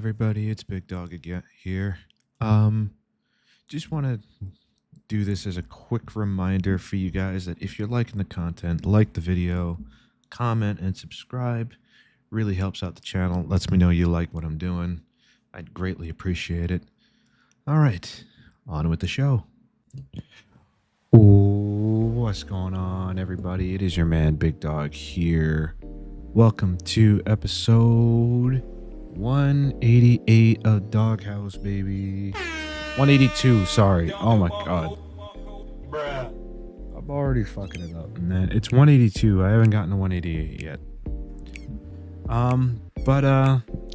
everybody, it's Big Dog again here. Um, just want to do this as a quick reminder for you guys that if you're liking the content, like the video, comment and subscribe. Really helps out the channel. Lets me know you like what I'm doing. I'd greatly appreciate it. All right, on with the show. What's going on, everybody? It is your man, Big Dog here. Welcome to episode 188 of Doghouse, baby. 182, sorry. Oh my god. I'm already fucking it up, man. It's 182. I haven't gotten to 188 yet.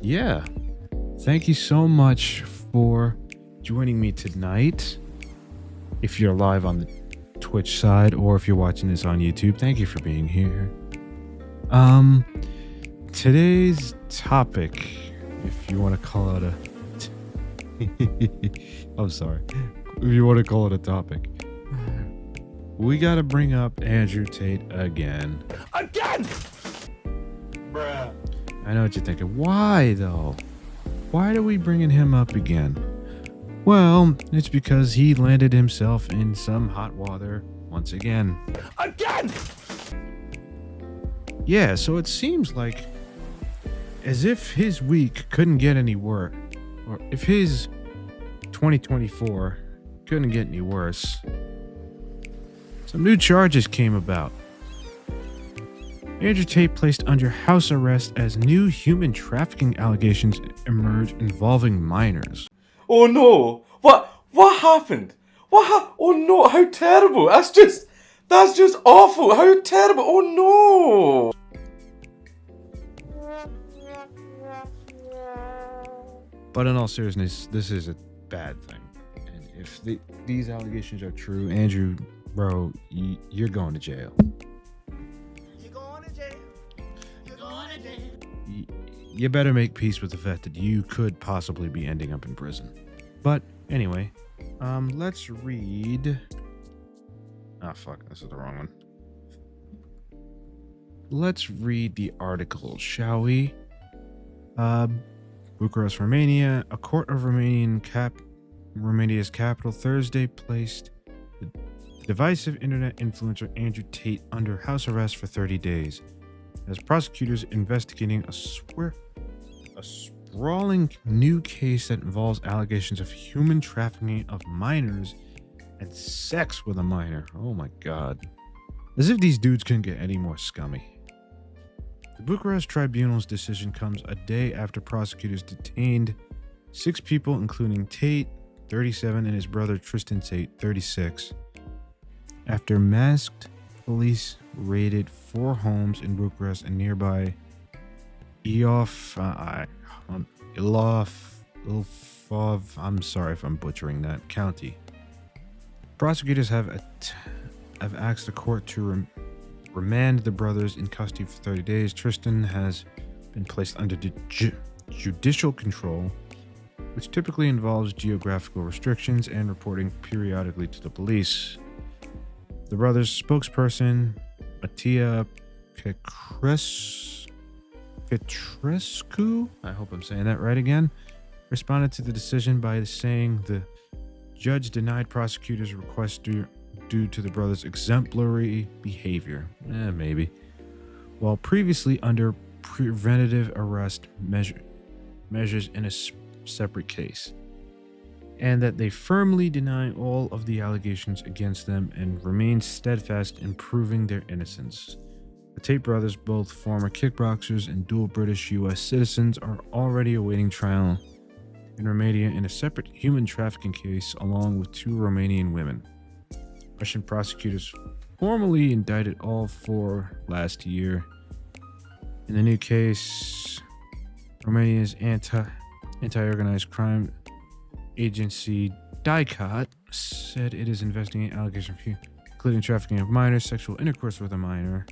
Yeah. Thank you so much for joining me tonight. If you're live on the Twitch side or if you're watching this on YouTube, thank you for being here. Today's topic, if you want to call it I'm sorry. If you want to call it a topic, we got to bring up Andrew Tate again. Bruh. I know what you're thinking. Why, though? Why are we bringing him up again? Well, it's because he landed himself in some hot water once again. Again! Yeah, so it seems like as if his week couldn't get any worse, or if his 2024 couldn't get any worse, some new charges came about. Andrew Tate placed under house arrest as new human trafficking allegations emerge involving minors. Oh no! What happened? Oh no! How terrible! That's just awful! How terrible! Oh no! But in all seriousness, this is a bad thing. And if these allegations are true, Andrew, bro, you're going to jail. You're going to jail. You're going to jail. You better make peace with the fact that you could possibly be ending up in prison. But anyway, let's read. Ah, fuck, this is the wrong one. Let's read the article, shall we? Bucharest, Romania. A court of Romania's capital Thursday placed the divisive internet influencer Andrew Tate under house arrest for 30 days as prosecutors investigating a sprawling new case that involves allegations of human trafficking of minors and sex with a minor. Oh my god. As if these dudes couldn't get any more scummy. The Bucharest Tribunal's decision comes a day after prosecutors detained 6 people, including Tate, 37, and his brother Tristan Tate, 36, after masked police raided 4 homes in Bucharest and nearby Ilfov, I'm sorry if I'm butchering that, county. Prosecutors have asked the court to remand the brothers in custody for 30 days. Tristan has been placed under judicial control, which typically involves geographical restrictions and reporting periodically to the police. The brothers' spokesperson, Mattia Petrescu, I hope I'm saying that right again, responded to the decision by saying the judge denied prosecutors' request due to the brothers' exemplary behavior. Maybe. While previously under preventative arrest measures in a separate case. And that they firmly deny all of the allegations against them and remain steadfast in proving their innocence. The Tate brothers, both former kickboxers and dual British-U.S. citizens, are already awaiting trial in Romania in a separate human trafficking case along with 2 Romanian women. Russian prosecutors formally indicted all 4 last year. In the new case, Romania's anti-organized crime agency DICOT said it is investigating allegations including trafficking of minors, sexual intercourse with a minor,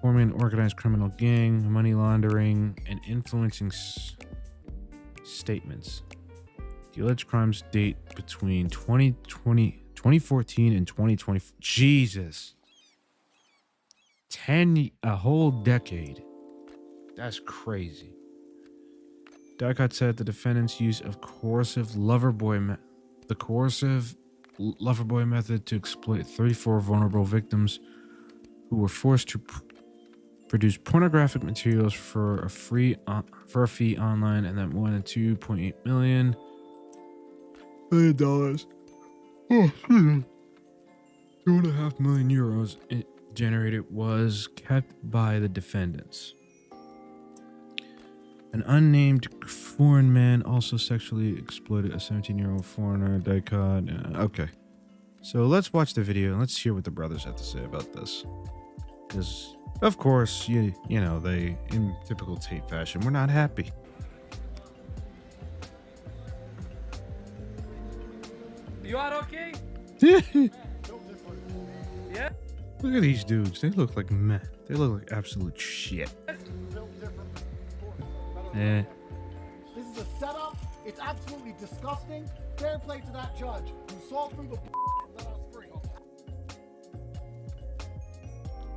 forming an organized criminal gang, money laundering, and influencing statements. The alleged crimes date between 2014 and 2020. Jesus. A whole decade. That's crazy. Dicott said the defendant's use of the coercive loverboy method to exploit 34 vulnerable victims who were forced to produce pornographic materials for a fee online, and that more than $2.8 million. Oh, excuse me. 2.5 million euros it generated was kept by the defendants. An unnamed foreign man also sexually exploited a 17-year-old foreigner, Dicott. Okay. So let's watch the video and let's hear what the brothers have to say about this. Because, of course, you know, they, in typical Tate fashion, we're not happy. You are okay? Yeah? Look at these dudes. They look like meh. They look like absolute shit. Eh. This is a setup. It's absolutely disgusting. Fair play to that judge who saw through the that I was free.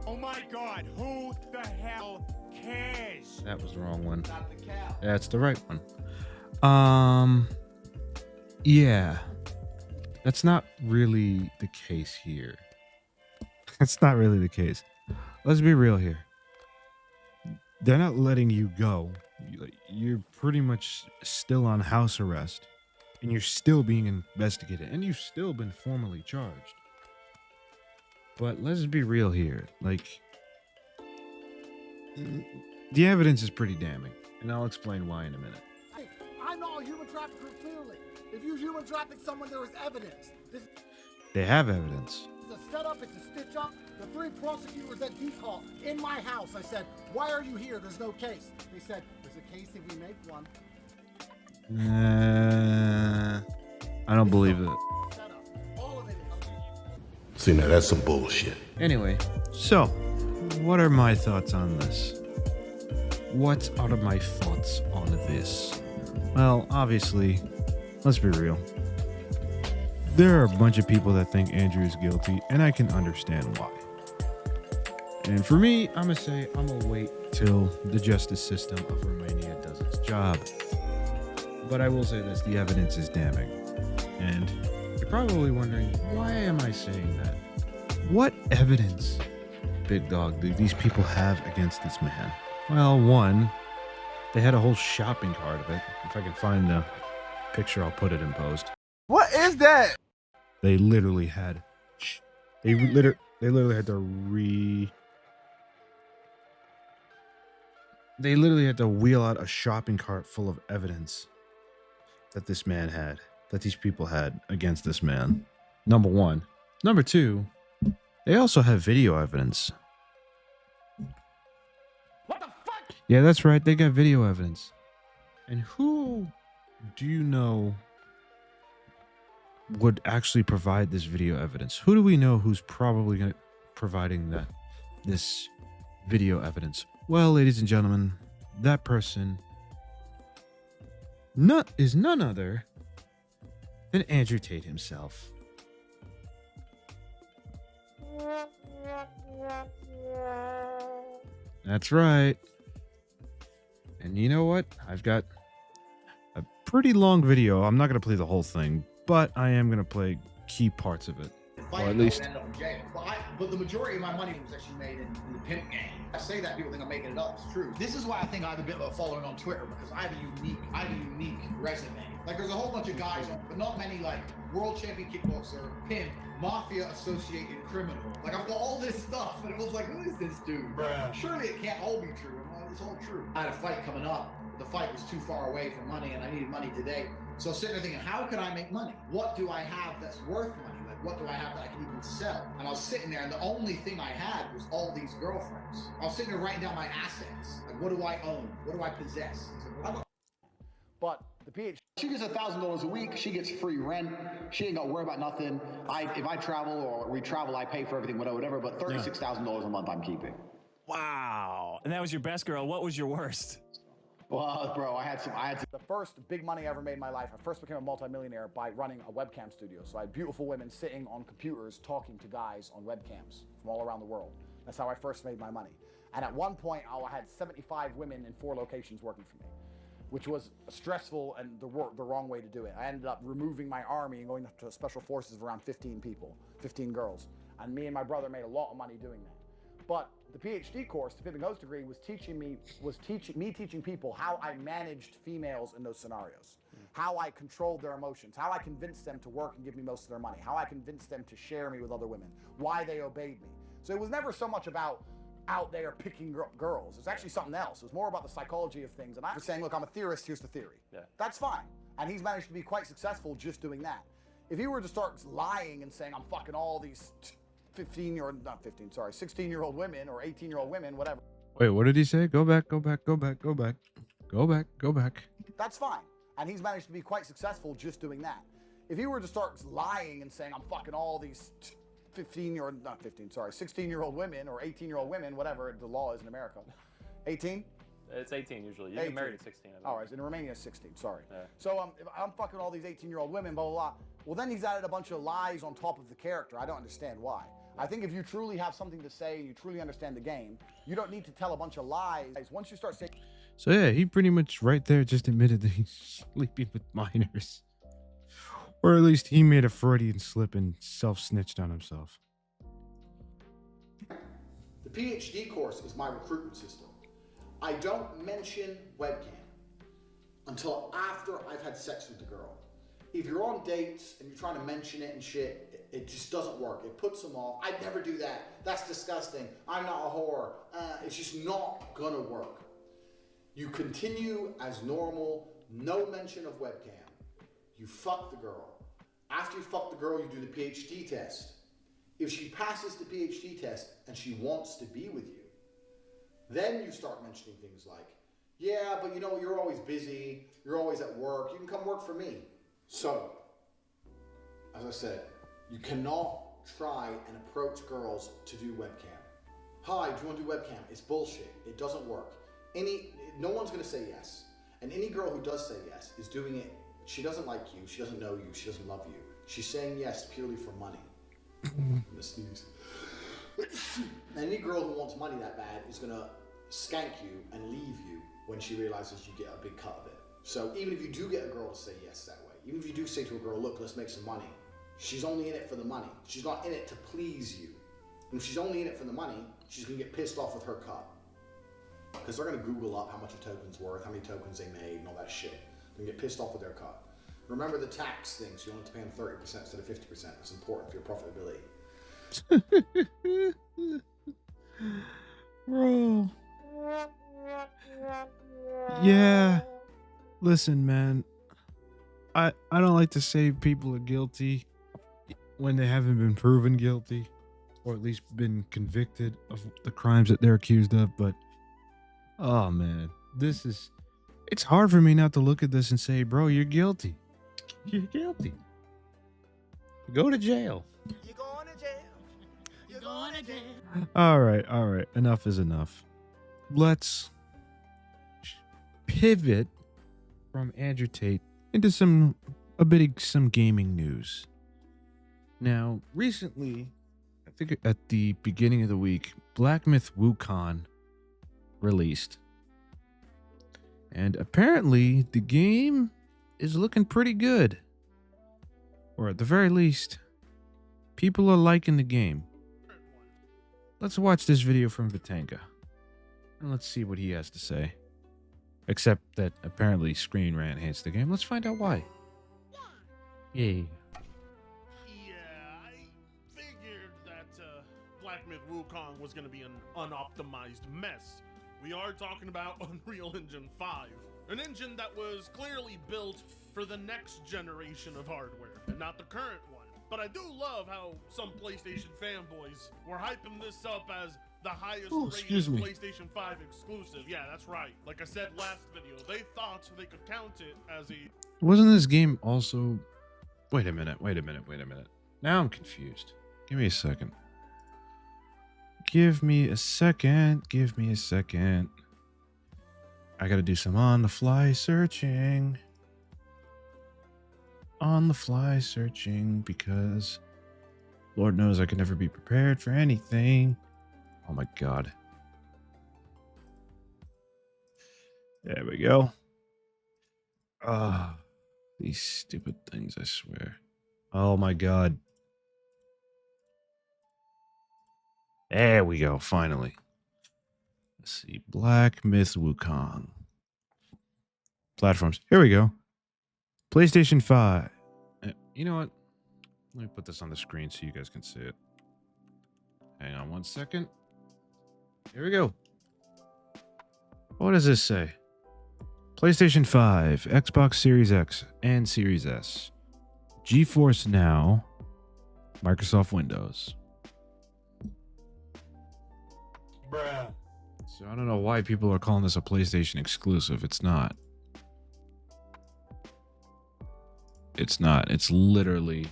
Oh my God, who the hell cares? That was the wrong one. Not the cow. That's the right one. Yeah. That's not really the case here. That's not really the case. Let's be real here. They're not letting you go. You're pretty much still on house arrest, and you're still being investigated, and you've still been formally charged. But let's be real here. Like, the evidence is pretty damning, and I'll explain why in a minute. Hey, I'm not a human trafficker, clearly. If you human traffic someone, there is evidence. This They have evidence. is a setup, it's a stitch up. The 3 prosecutors at D-Call in my house, I said, why are you here? There's no case. They said, there's a case if we make one. I don't believe it. Setup. All of it is. See, now that's some bullshit. Anyway, so what are my thoughts on this? What are my thoughts on this? Well, obviously, let's be real. There are a bunch of people that think Andrew is guilty, and I can understand why. And for me, I'm gonna say I'm gonna wait till the justice system of Romania does its job. But I will say this, the evidence is damning. And you're probably wondering, why am I saying that? What evidence, Big Dog, do these people have against this man? Well, one, they had a whole shopping cart of it. If I can find the picture, I'll put it in post. What is that? They literally had, they literally had to wheel out a shopping cart full of evidence that this man had, that these people had against this man. Number one. Number two, they also have video evidence. What the fuck? Yeah, that's right. They got video evidence. And who do you know would actually provide this video evidence? Who do we know who's probably providing this video evidence? Well, ladies and gentlemen, that person is none other than Andrew Tate himself. That's right. And you know what? I've got a pretty long video. I'm not going to play the whole thing, but I am going to play key parts of it. Or at least... End up in jail. But the majority of my money was actually made in the pimp game. I say that, people think I'm making it up. It's true. This is why I think I have a bit of a following on Twitter, because I have a unique resume. Like, there's a whole bunch of guys, but not many, like, world champion kickboxer, pimp, mafia associated criminal. Like, I've got all this stuff, and it was like, who is this dude? Bruh. Surely it can't all be true. I'm like, it's all true. I had a fight coming up. The fight was too far away from money, and I needed money today. So I was sitting there thinking, how can I make money? What do I have that's worth money? Like, what do I have that I can even sell? And I was sitting there, and the only thing I had was all these girlfriends. I was sitting there writing down my assets. Like, what do I own? What do I possess? But the PhD. She gets $1,000 a week. She gets free rent. She ain't got to worry about nothing. If I travel or we travel, I pay for everything, whatever. But $36,000 a month I'm keeping. Wow. And that was your best girl. What was your worst? Well, bro, I had some. The first big money I ever made in my life, I first became a multimillionaire by running a webcam studio. So I had beautiful women sitting on computers talking to guys on webcams from all around the world. That's how I first made my money. And at one point, I had 75 women in 4 locations working for me. which was stressful and the wrong way to do it. I ended up removing my army and going to special forces of around 15 people, 15 girls. And me and my brother made a lot of money doing that. But the PhD course, the Pimping Host degree, was teaching people how I managed females in those scenarios, how I controlled their emotions, how I convinced them to work and give me most of their money, how I convinced them to share me with other women, why they obeyed me. So it was never so much about out there picking girls. It's actually something else. It was more about the psychology of things. And I was saying, look, I'm a theorist, here's the theory. Yeah. That's fine. And he's managed to be quite successful just doing that. If he were to start lying and saying, I'm fucking all these 16-year-old women or 18-year-old women, whatever. Wait, what did he say? Go back, go back, go back, go back. Go back, go back. That's fine. And he's managed to be quite successful just doing that. If he were to start lying and saying, I'm fucking all these 16-year-old women or 18-year-old women, whatever the law is in America. 18? It's 18 usually. You get married at 16. All right, in Romania it's 16, sorry. Yeah. So if I'm fucking all these 18-year-old women, blah, blah, blah. Well, then he's added a bunch of lies on top of the character. I don't understand why. I think if you truly have something to say and you truly understand the game, you don't need to tell a bunch of lies. Once you start saying... So yeah, he pretty much right there just admitted that he's sleeping with minors. Or at least he made a Freudian slip and self-snitched on himself. The PhD course is my recruitment system. I don't mention webcam until after I've had sex with the girl. If you're on dates and you're trying to mention it and shit, it just doesn't work. It puts them off. I'd never do that. That's disgusting. I'm not a whore. It's just not gonna work. You continue as normal, no mention of webcam. You fuck the girl. After you fuck the girl, you do the PhD test. If she passes the PhD test and she wants to be with you, then you start mentioning things like, yeah, but you know, you're always busy, you're always at work, you can come work for me. So, as I said, you cannot try and approach girls to do webcam. Hi, do you want to do webcam? It's bullshit. It doesn't work. No one's going to say yes. And any girl who does say yes is doing it. She doesn't like you. She doesn't know you. She doesn't love you. She's saying yes purely for money. I'm gonna sneeze. Any girl who wants money that bad is going to skank you and leave you when she realizes you get a big cut of it. So even if you do get a girl to say yes that way, even if you do say to a girl, look, let's make some money, she's only in it for the money. She's not in it to please you. And if she's only in it for the money, she's going to get pissed off with her cut. Because they're going to Google up how much a token's worth, how many tokens they made, and all that shit. They're going to get pissed off with their cut. Remember the tax thing, so you only have to pay them 30% instead of 50%. It's important for your profitability. Bro. Yeah. Listen, man. I don't like to say people are guilty when they haven't been proven guilty, or at least been convicted of the crimes that they're accused of, but oh man, it's hard for me not to look at this and say, bro, you're guilty. You're guilty. Go to jail. You're going to jail. You're going to jail. All right. Enough is enough. Let's pivot from Andrew Tate into some gaming news. Now, recently, I think at the beginning of the week, Black Myth Wukong released. And apparently the game is looking pretty good. Or at the very least, people are liking the game. Let's watch this video from Vitanka. And let's see what he has to say. Except that apparently Screen Rant hates the game. Let's find out why. Yay. Yeah, I figured that Black Myth Wukong was going to be an unoptimized mess. We are talking about Unreal Engine 5, an engine that was clearly built for the next generation of hardware, and not the current one. But I do love how some PlayStation fanboys were hyping this up as the highest rated PlayStation 5 exclusive. Yeah, that's right. Like I said last video, they thought they could count it as a... Wasn't this game also... Wait a minute. Now I'm confused. Give me a second. I gotta do some on-the-fly searching. Because Lord knows I can never be prepared for anything. Oh my god. There we go. Ah, these stupid things, I swear. Oh my god. There we go, finally. Let's see. Black Myth Wukong. Platforms. Here we go. PlayStation 5. You know what? Let me put this on the screen so you guys can see it. Hang on 1 second. Here we go. What does this say? PlayStation 5, Xbox Series X, and Series S. GeForce Now, Microsoft Windows. Bruh. So I don't know why people are calling this a PlayStation exclusive. It's not. It's not. It's literally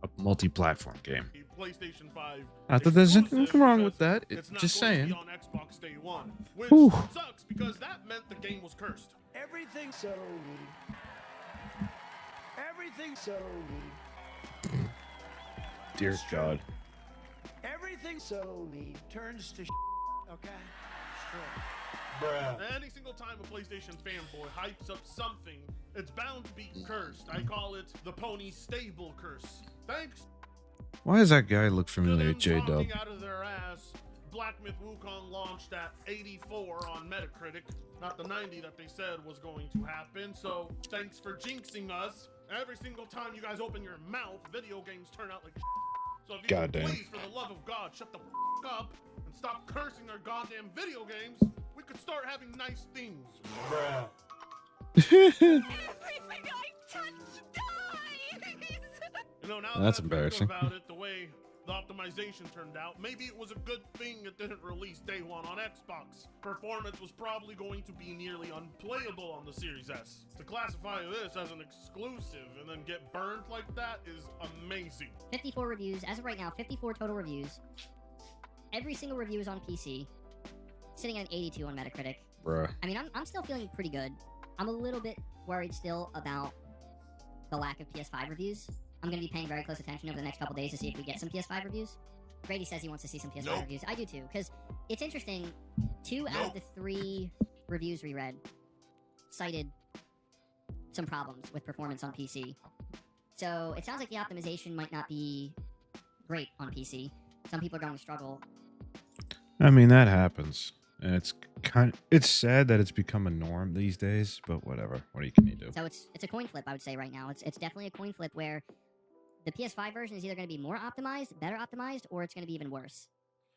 a multi-platform game. PlayStation 5. Not that there's anything exclusive wrong with because that. It's not just going to saying. be on Xbox Day 1, which Whew. sucks because that meant the game was cursed. Everything so needy. Everything so needy. Dear God. Everything so needy turns to okay? Straight. Any single time a PlayStation fanboy hypes up something, it's bound to be cursed. I call it the pony stable curse. Thanks Why does that guy look to familiar, them J-Dub? talking out of their ass, Black Myth Wukong launched at 84 on Metacritic, not the 90 that they said was going to happen. So thanks for jinxing us. Every single time you guys open your mouth, video games turn out like So if you could Goddamn. please, for the love of God, shut the up and stop cursing our goddamn video games, we could start having nice things. Everything I touch dies. You know, now That's that I embarrassing. think about it, the way the optimization turned out, maybe it was a good thing it didn't release day one on Xbox. Performance was probably going to be nearly unplayable on the Series S. To classify this as an exclusive and then get burned like that is amazing. 54 reviews. As of right now, 54 total reviews. Every single review is on PC. Sitting at an 82 on Metacritic. Bruh. I mean, I'm still feeling pretty good. I'm a little bit worried still about the lack of PS5 reviews. I'm going to be paying very close attention over the next couple days to see if we get some PS5 reviews. Brady says he wants to see some PS5 reviews. I do too, because it's interesting. 2 out of the 3 reviews we read cited some problems with performance on PC. So it sounds like the optimization might not be great on PC. Some people are going to struggle. I mean, that happens. And it's sad that it's become a norm these days, but whatever. What can you do? So it's a coin flip, I would say, right now. It's definitely a coin flip where the PS5 version is either going to be more optimized, better optimized, or it's going to be even worse.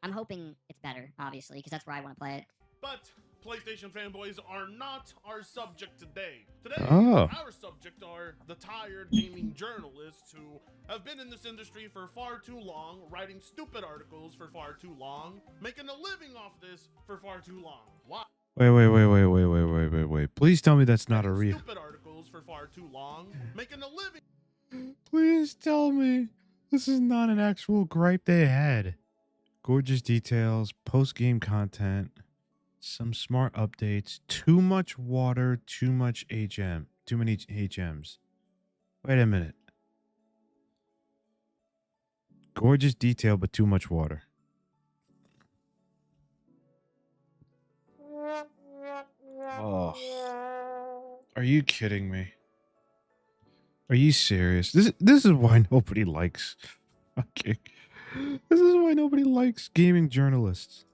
I'm hoping it's better, obviously, because that's where I want to play it. But PlayStation fanboys are not our subject today. Today, Oh. our subject are the tired gaming journalists who have been in this industry for far too long, writing stupid articles for far too long, making a living off this for far too long. Why? Wait. Please tell me that's not a Writing real. Stupid articles for far too long, making a living. Please tell me this is not an actual gripe they had. Gorgeous details, post-game content, some smart updates, too much water, too much HM, too many HMs. Wait a minute. Gorgeous detail, but too much water. Oh. Are you kidding me? Are you serious? This is why nobody likes. Okay. This is why nobody likes gaming journalists.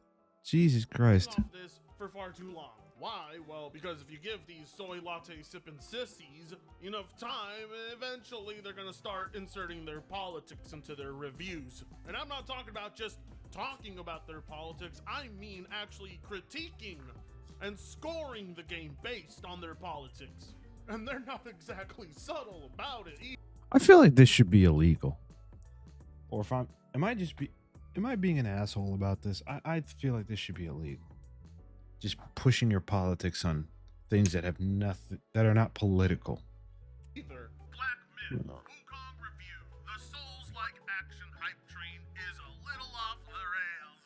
Jesus Christ. Off this for far too long. Why? Well, because if you give these soy latte sipping sissies enough time, eventually they're gonna start inserting their politics into their reviews. And I'm not talking about just talking about their politics, I mean actually critiquing and scoring the game based on their politics. And they're not exactly subtle about it either. I feel like this should be illegal. Or if am I being an asshole about this? I feel like this should be illegal. Just pushing your politics on things that have nothing, that are not political. Either. Black Myth, Wukong review. The Souls-like action hype train is a little off the rails.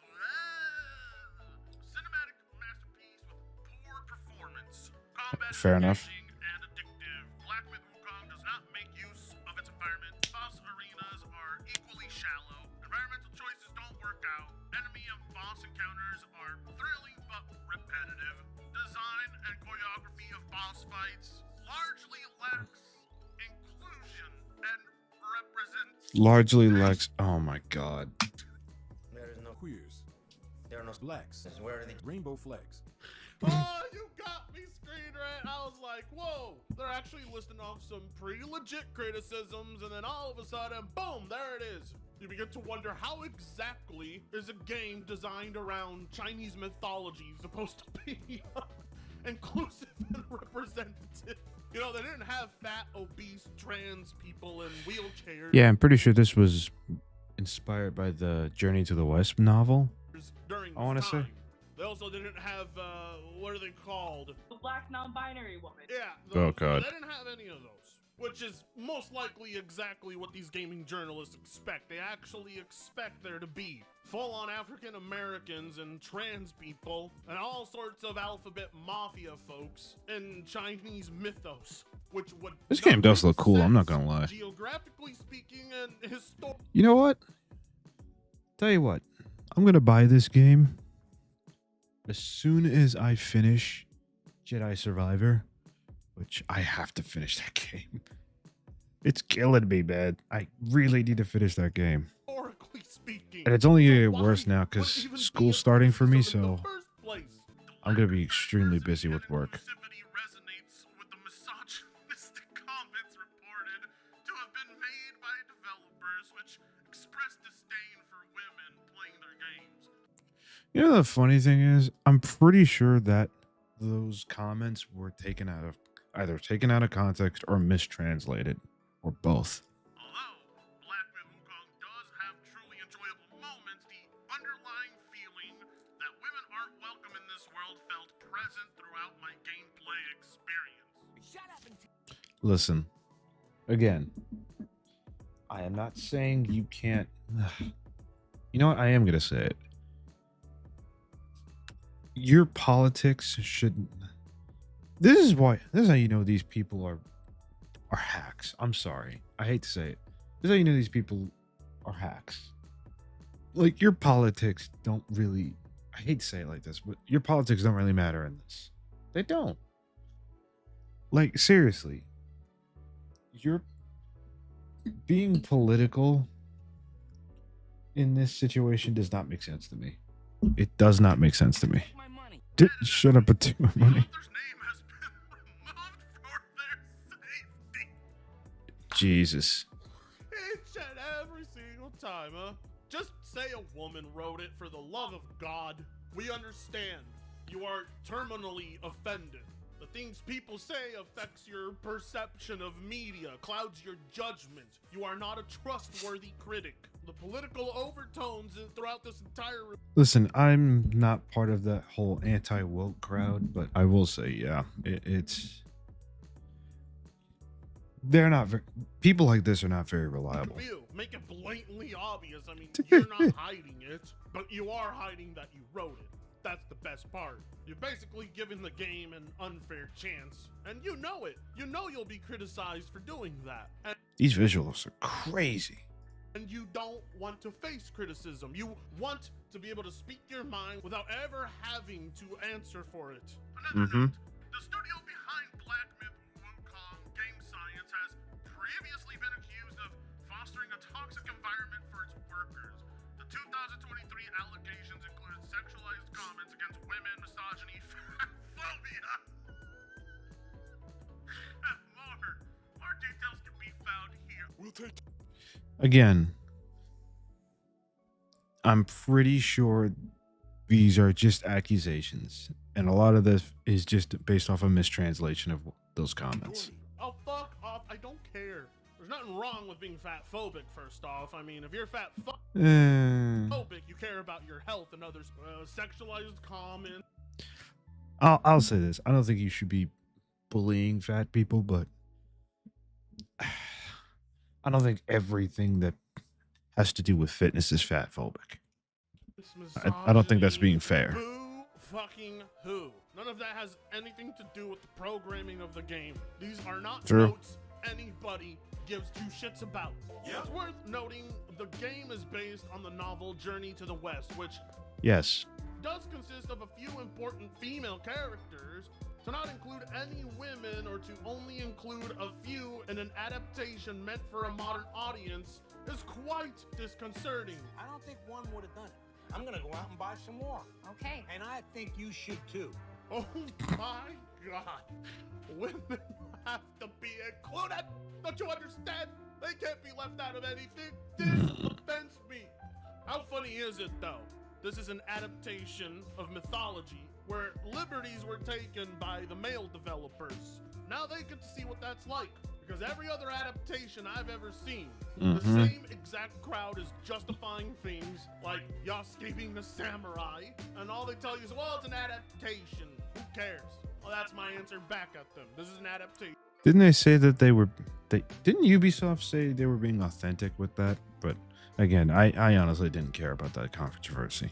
Cinematic masterpiece with poor performance. Combat Fair enough. engaging and addictive. Black Myth Wukong does not make use of its environment. Boss arenas are equally shallow. Environmental choices don't work out. Enemy and boss encounters are thrilling but repetitive. Design and choreography of boss fights largely lacks inclusion and represents Largely Lex. Oh my god. There is no queers. There are no blacks. Where are the rainbow flags? Oh, you got me screen rant. I was like, whoa, they're actually listing off some pretty legit criticisms, and then all of a sudden, boom, there it is. You begin to wonder how exactly is a game designed around Chinese mythology supposed to be inclusive and representative. You know, they didn't have fat, obese, trans people in wheelchairs. Yeah, I'm pretty sure this was inspired by the Journey to the West novel. During I want to say. They also didn't have, what are they called? The black non-binary woman. Yeah. Oh, God. They didn't have any of those, which is most likely exactly what these gaming journalists expect. They actually expect there to be full-on African Americans and trans people and all sorts of alphabet mafia folks in Chinese mythos, which would. This game does look cool, I'm not gonna lie. Geographically speaking and historically. You know what? Tell you what, I'm gonna buy this game as soon as I finish Jedi Survivor, which I have to finish that game. It's killing me, man. I really need to finish that game. Historically speaking, And it's only gonna get why worse now would because it even be school's a starting for me, criticism in so the first place? I'm gonna be extremely busy with work. Inclusivity resonates with the misogynistic comments reported to have been made by developers which express disdain for women playing their games. You know, the funny thing is, I'm pretty sure that those comments were taken out of either taken out of context or mistranslated, or both. Although Black Myth Wukong does have truly enjoyable moments, the underlying feeling that women aren't welcome in this world felt present throughout my gameplay experience. Shut up and Listen, again, I am not saying you can't. You know what? I am gonna say it. Your politics shouldn't. This is how you know these people are hacks. I'm sorry. I hate to say it. This is how you know these people are hacks. Like, your politics don't really. I hate to say it like this, but your politics don't really matter in this. They don't. Like, seriously. You're being political in this situation does not make sense to me. It does not make sense to me. my money. Shut up and take my money. Author's name has been removed for their safety. Jesus. Each and every single time, huh? Just say a woman wrote it for the love of God. We understand. You are terminally offended. The things people say affects your perception of media, clouds your judgment. You are not a trustworthy critic. The political overtones throughout this entire... Listen, I'm not part of that whole anti-woke crowd, but I will say, yeah, it's... They're not very... People like this are not very reliable. Make it blatantly obvious. I mean, you're not hiding it, but you are hiding that you wrote it. That's the best part. You're basically giving the game an unfair chance, and you know it. You know you'll be criticized for doing that. And These visuals are crazy. you don't want to face criticism. You want to be able to speak your mind without ever having to answer for it. Another note, the studio behind Black Myth Wukong Game Science has previously been accused of fostering a toxic environment for its workers. The 2023 allegations included sexualized comments against women, misogyny, phobia, and more. More details can be found here. We'll take... Again, I'm pretty sure these are just accusations, and a lot of this is just based off a mistranslation of those comments. Oh, fuck off. I don't care. There's nothing wrong with being fat phobic, first off. I mean, if you're fat phobic, you care about your health and others. Sexualized comments. I'll say this. I don't think you should be bullying fat people, but I don't think everything that has to do with fitness is fat phobic. I don't think that's being fair. Boo fucking who? None of that has anything to do with the programming of the game. These are not True. notes anybody gives two shits about. It's worth noting the game is based on the novel Journey to the West, which Yes. does consist of a few important female characters. To not include any women or to only include a few in an adaptation meant for a modern audience is quite disconcerting. I don't think one would have done it. I'm gonna go out and buy some more. Okay. And I think you should too. Oh my god. Women have to be included. Don't you understand? They can't be left out of anything. This offends me. How funny is it though? This is an adaptation of mythology where liberties were taken by the male developers. Now they get to see what that's like. Because every other adaptation I've ever seen, the same exact crowd is justifying things like Yasuke being the samurai, and all they tell you is, well, it's an adaptation. Who cares? Well, that's my answer back at them. This is an adaptation. Didn't they say that didn't Ubisoft say they were being authentic with that? But again, I honestly didn't care about that controversy.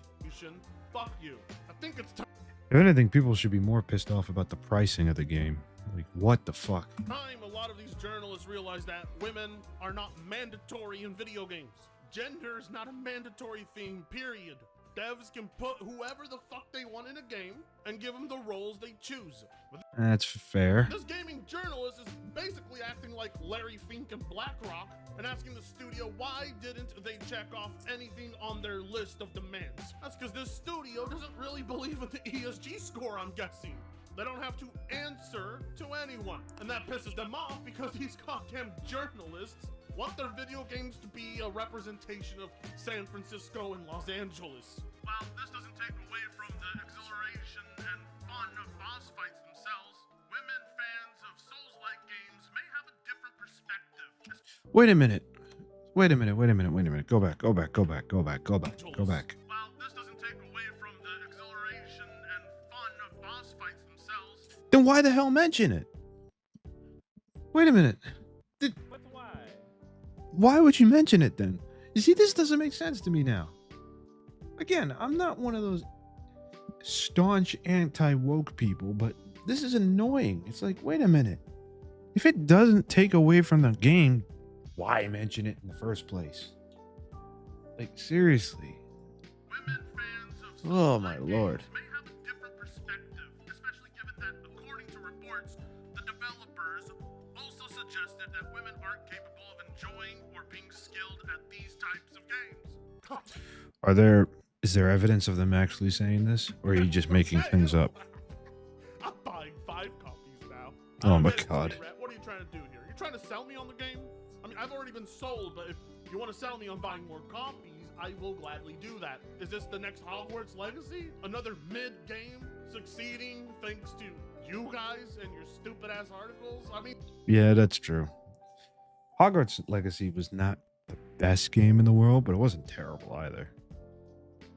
Fuck you. I think it's time. If anything, people should be more pissed off about the pricing of the game. Like, what the fuck? A lot of these journalists realize that women are not mandatory in video games. Gender is not a mandatory thing, period. Devs can put whoever the fuck they want in a game and give them the roles they choose. But That's fair. this gaming journalist is basically acting like Larry Fink and BlackRock and asking the studio why didn't they check off anything on their list of demands. That's because this studio doesn't really believe in the ESG score, I'm guessing. They don't have to answer to anyone. And that pisses them off because these goddamn journalists want their video games to be a representation of San Francisco and Los Angeles. While this doesn't take away from the exhilaration and fun of boss fights themselves, women fans of Souls-like games may have a different perspective. Wait a minute. Go back. While this doesn't take away from the exhilaration and fun of boss fights themselves, Then why the hell mention it? Wait a minute. But why? Why would you mention it then? You see, this doesn't make sense to me now. Again, I'm not one of those staunch anti-woke people, but this is annoying. It's like, wait a minute. If it doesn't take away from the game, why mention it in the first place? Like, seriously. women fans of Oh my Souls-like lord. games may have a different perspective, especially given that, according to reports, the developers also suggested that women aren't capable of enjoying or being skilled at these types of games. Is there evidence of them actually saying this? Or are you just making things up? I'm buying 5 copies now. Oh my Wait, god. Rat, what are you trying to do here? You're trying to sell me on the game? I mean, I've already been sold, but if you want to sell me on buying more copies, I will gladly do that. Is this the next Hogwarts Legacy? Another mid-game succeeding thanks to you guys and your stupid-ass articles? I mean... Yeah, that's true. Hogwarts Legacy was not the best game in the world, but it wasn't terrible either.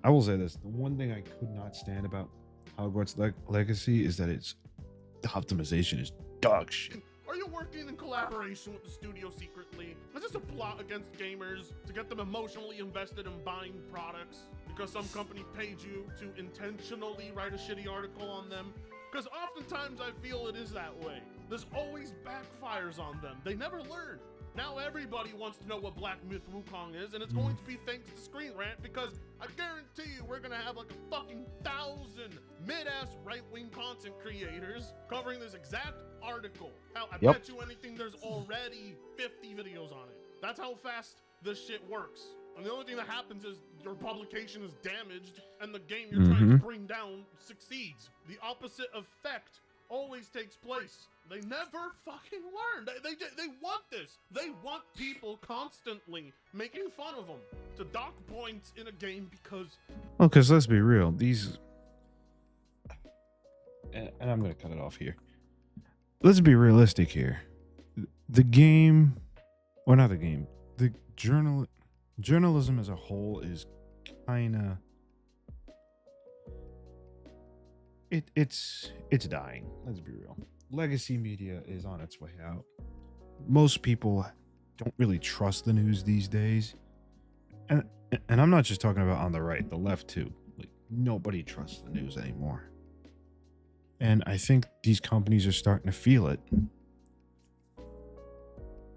I will say this. The one thing I could not stand about Hogwarts Legacy is that the optimization is dog shit. Are you working in collaboration with the studio secretly? Is this a plot against gamers to get them emotionally invested in buying products because some company paid you to intentionally write a shitty article on them? Because oftentimes I feel it is that way. This always backfires on them. They never learn. Now everybody wants to know what Black Myth Wukong is, and it's going to be thanks to Screen Rant, because I guarantee you we're gonna have like a fucking 1,000 mid-ass right-wing content creators covering this exact article. Hell, I bet you anything there's already 50 videos on it. That's how fast this shit works. And the only thing that happens is your publication is damaged, and the game you're trying to bring down succeeds. The opposite effect always takes place. They never fucking learn. They want this. They want people constantly making fun of them to dock points in a game because... Well, because let's be real. These... And I'm going to cut it off here. Let's be realistic here. The game... Or not the game. The journalism as a whole is kind of... It's dying. Let's be real. Legacy media is on its way out. Most people don't really trust the news these days. And I'm not just talking about on the right, the left too. Like, nobody trusts the news anymore. And I think these companies are starting to feel it.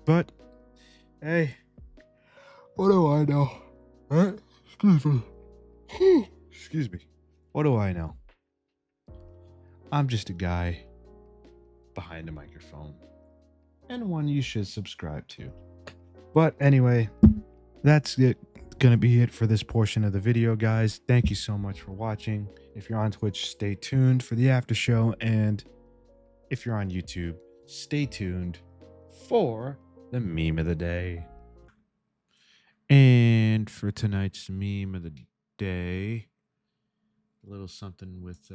But, hey, what do I know? Right? Excuse me. Excuse me. What do I know? I'm just a guy behind a microphone, and one you should subscribe to. But anyway, that's it. Gonna be it for this portion of the video, guys. Thank you so much for watching. If you're on Twitch, stay tuned for the after show, and if you're on YouTube, stay tuned for the meme of the day. And for tonight's meme of the day, a little something with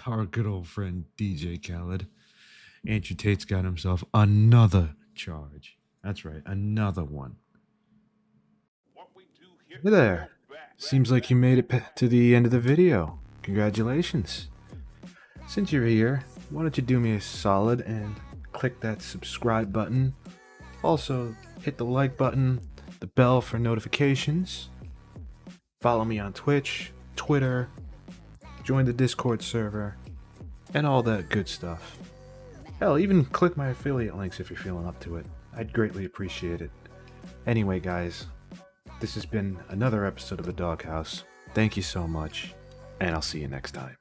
our good old friend DJ Khaled. Andrew Tate's got himself another charge. That's right, another one. Hey there. Seems like you made it to the end of the video. Congratulations. Since you're here, why don't you do me a solid and click that subscribe button. Also, hit the like button, the bell for notifications. Follow me on Twitch, Twitter, join the Discord server, and all that good stuff. Hell, even click my affiliate links if you're feeling up to it. I'd greatly appreciate it. Anyway, guys, this has been another episode of The Doghouse. Thank you so much, and I'll see you next time.